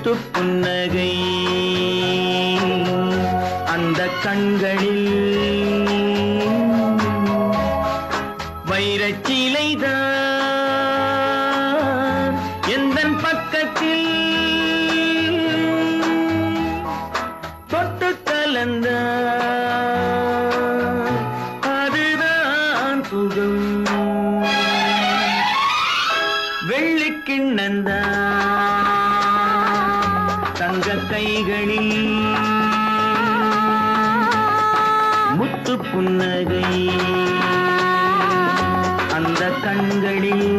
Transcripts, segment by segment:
முத்து புன்னகை அந்த கண்களில் வைரச்சிலைதான் எந்தன் பக்கத்தில் தொட்டு கலந்த அதுதான் சுகம் வெள்ளிக்கிண்ணந்தா தங்க கைகளில் முத்து புன்னகை அந்த கண்களில்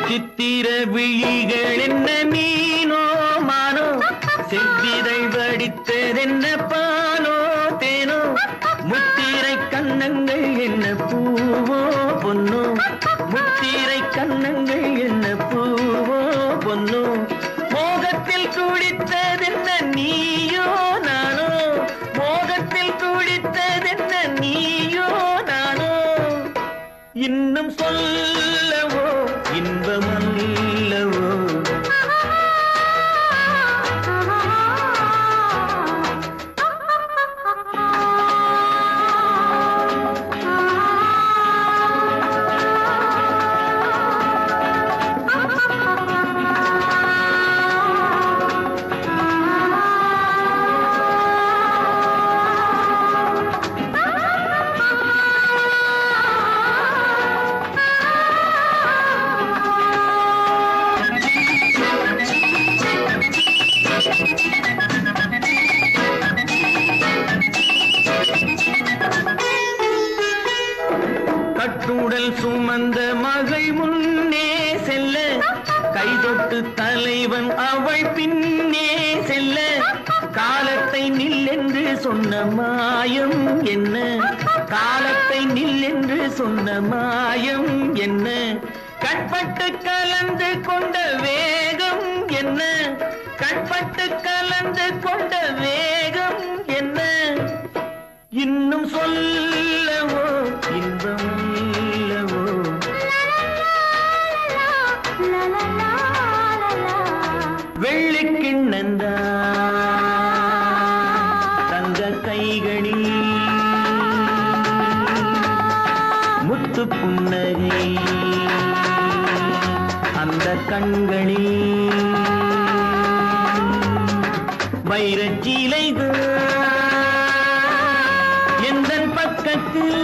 சித்திர விழிகள் என்ன மீனோ மானோ செவ்விதை வடித்ததென்ன பானோ தேனோ முத்திரை கண்ணங்கள் என்ன பூவோ பொன்னோ முத்திரை கண்ணங்கள் என்ன பூவோ பொன்னோ மோகத்தில் துடித்ததென்ன நீயோ நானோ மோகத்தில் துடித்ததென்ன நீயோ நானோ இன்னும் சொல்லவோ இன்பமல்லவோ கட்டுடல் சுமந்த மகள் முன்னே செல்ல கைதொட்டு தலைவன் அவள் பின்னே செல்ல காலத்தை நில்லென்று சொன்ன மாயம் என்ன காலத்தை நில்லென்று சொன்ன மாயம் என்ன கட்பட்டு கலந்து கொண்ட வேகம் என்ன கட்பட்டு கலந்து கொண்ட வேகம் என்ன இன்னும் சொல்லவோ இன்பம் வெள்ளிக்கிண்ணந்தா தங்க கைகளில் முத்து புன்னகை அந்த கண்களில் வைரச்சிலைகள் எந்தன் பக்கத்தில்